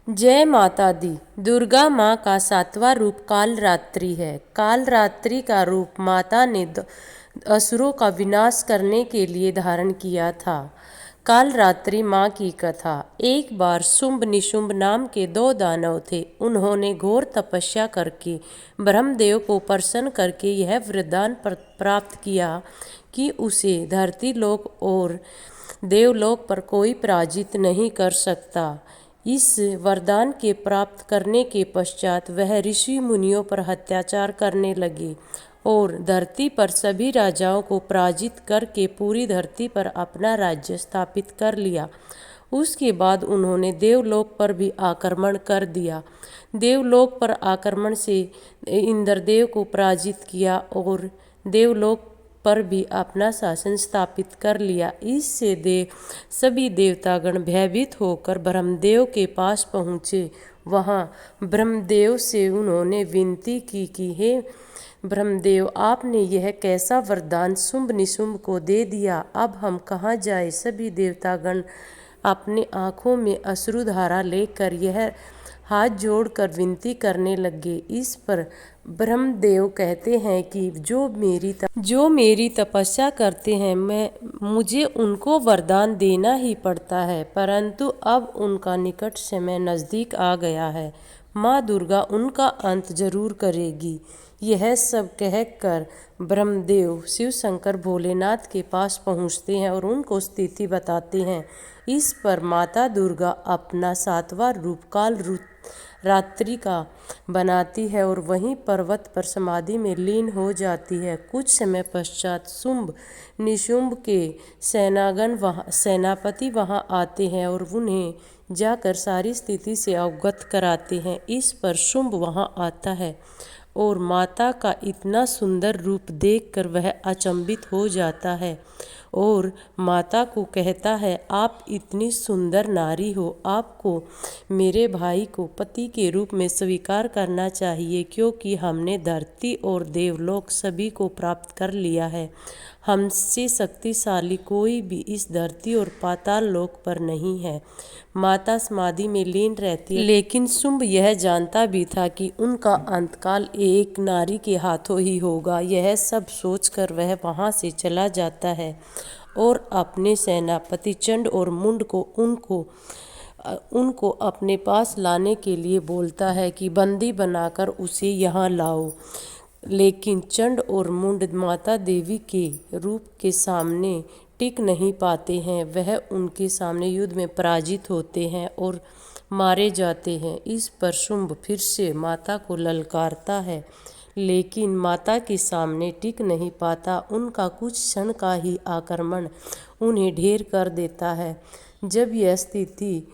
जय माता दी। दुर्गा माँ का सातवां रूप कालरात्रि है। कालरात्रि का रूप माता ने असुरों का विनाश करने के लिए धारण किया था। कालरात्रि माँ की कथा। एक बार शुंभ निशुंभ नाम के दो दानव थे। उन्होंने घोर तपस्या करके ब्रह्मदेव को प्रसन्न करके यह वरदान प्राप्त किया कि उसे धरती लोक और देवलोक पर कोई पराजित नहीं कर सकता। इस वरदान के प्राप्त करने के पश्चात वह ऋषि मुनियों पर अत्याचार करने लगे और धरती पर सभी राजाओं को पराजित करके पूरी धरती पर अपना राज्य स्थापित कर लिया। उसके बाद उन्होंने देवलोक पर भी आक्रमण कर दिया। देवलोक पर आक्रमण से इंद्रदेव को पराजित किया और देवलोक पर भी अपना शासन स्थापित कर लिया। इससे सभी देवतागण भयभीत होकर ब्रह्मदेव के पास पहुँचे। वहाँ ब्रह्मदेव से उन्होंने विनती की कि हे ब्रह्मदेव, आपने यह कैसा वरदान शुंभ निशुंभ को दे दिया, अब हम कहाँ जाए। सभी देवतागण अपने आँखों में अश्रुधारा लेकर यह हाथ जोड़कर विनती करने लगे। इस पर ब्रह्मदेव कहते हैं कि जो मेरी तपस्या करते हैं मुझे उनको वरदान देना ही पड़ता है, परंतु अब उनका निकट समय नज़दीक आ गया है। माँ दुर्गा उनका अंत जरूर करेगी। यह सब कहकर ब्रह्मदेव शिव शंकर भोलेनाथ के पास पहुँचते हैं और उनको स्थिति बताते हैं। इस पर माता दुर्गा अपना सातवां रूप कालरात्रि का बनाती है और वहीं पर्वत पर समाधि में लीन हो जाती है। कुछ समय पश्चात शुंभ निशुंभ के सेनापति वहां आते हैं और उन्हें जाकर सारी स्थिति से अवगत कराते हैं। इस पर शुंभ वहां आता है और माता का इतना सुंदर रूप देखकर वह अचंभित हो जाता है और माता को कहता है, आप इतनी सुंदर नारी हो, आपको मेरे भाई को पति के रूप में स्वीकार करना चाहिए, क्योंकि हमने धरती और देवलोक सभी को प्राप्त कर लिया है। हमसे शक्तिशाली कोई भी इस धरती और पाताल लोक पर नहीं है। माता समाधि में लीन रहती है, लेकिन शुंभ यह जानता भी था कि उनका अंतकाल एक नारी के हाथों ही होगा। यह सब सोचकर वह वहां से चला जाता है और अपने सेनापति चंड और मुंड को उनको अपने पास लाने के लिए बोलता है कि बंदी बनाकर उसे यहाँ लाओ। लेकिन चंड और मुंड माता देवी के रूप के सामने टिक नहीं पाते हैं। वह उनके सामने युद्ध में पराजित होते हैं और मारे जाते हैं। इस पर शुंभ फिर से माता को ललकारता है, लेकिन माता के सामने टिक नहीं पाता। उनका कुछ क्षण का ही आक्रमण उन्हें ढेर कर देता है। जब यह स्थिति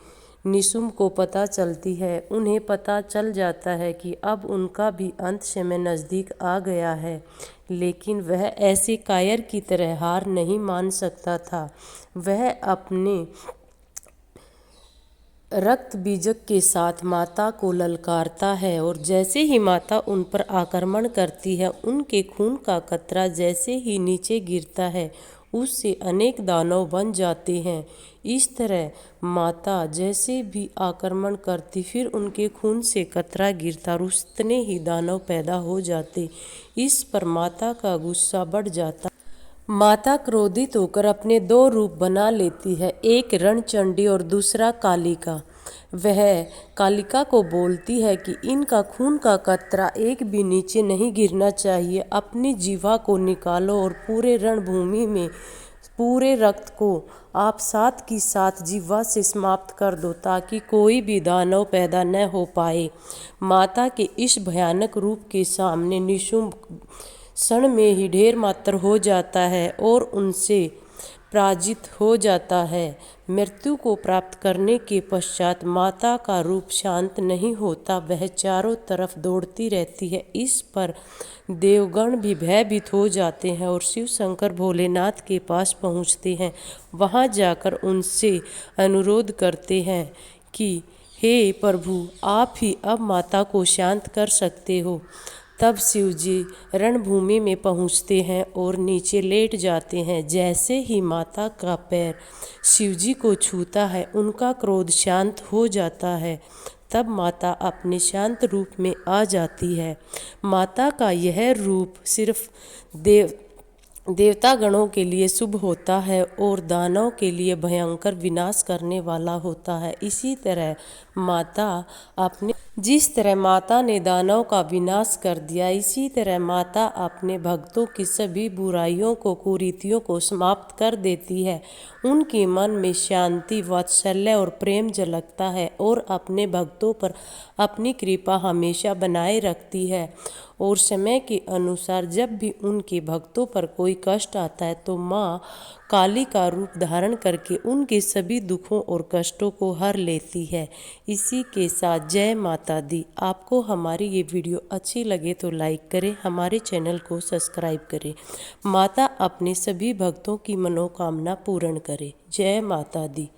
निशुंभ को पता चलती है, उन्हें पता चल जाता है कि अब उनका भी अंत समय नज़दीक आ गया है, लेकिन वह ऐसे कायर की तरह हार नहीं मान सकता था। वह अपने रक्त बीजक के साथ माता को ललकारता है और जैसे ही माता उन पर आक्रमण करती है, उनके खून का कतरा जैसे ही नीचे गिरता है, उससे अनेक दानव बन जाते हैं। इस तरह माता जैसे भी आक्रमण करती, फिर उनके खून से कतरा गिरता और उतने ही दानव पैदा हो जाते। इस पर माता का गुस्सा बढ़ जाता। माता क्रोधित होकर अपने दो रूप बना लेती है, एक रणचंडी और दूसरा कालिका। वह कालिका को बोलती है कि इनका खून का कतरा एक भी नीचे नहीं गिरना चाहिए। अपनी जीवा को निकालो और पूरे रणभूमि में पूरे रक्त को आप साथ की साथ जीवा से समाप्त कर दो, ताकि कोई भी दानव पैदा न हो पाए। माता के इस भयानक रूप के सामने निशुंभ क्षण में ही ढेर मात्र हो जाता है और उनसे पराजित हो जाता है। मृत्यु को प्राप्त करने के पश्चात माता का रूप शांत नहीं होता, वह चारों तरफ दौड़ती रहती है। इस पर देवगण भी भयभीत हो जाते हैं और शिव शंकर भोलेनाथ के पास पहुंचते हैं। वहां जाकर उनसे अनुरोध करते हैं कि हे प्रभु, आप ही अब माता को शांत कर सकते हो। तब शिवजी रणभूमि में पहुंचते हैं और नीचे लेट जाते हैं। जैसे ही माता का पैर शिवजी को छूता है, उनका क्रोध शांत हो जाता है। तब माता अपने शांत रूप में आ जाती है। माता का यह रूप सिर्फ देवता गणों के लिए शुभ होता है और दानवों के लिए भयंकर विनाश करने वाला होता है। इसी तरह जिस तरह माता ने दानव का विनाश कर दिया, इसी तरह माता अपने भक्तों की सभी बुराइयों को, कुरीतियों को समाप्त कर देती है। उनके मन में शांति, वात्सल्य और प्रेम झलकता है और अपने भक्तों पर अपनी कृपा हमेशा बनाए रखती है। और समय के अनुसार जब भी उनके भक्तों पर कोई कष्ट आता है तो माँ काली का रूप धारण करके उनके सभी दुखों और कष्टों को हर लेती है। इसी के साथ जय माता दी। आपको हमारी ये वीडियो अच्छी लगे तो लाइक करें, हमारे चैनल को सब्सक्राइब करें। माता अपने सभी भक्तों की मनोकामना पूर्ण करे। जय माता दी।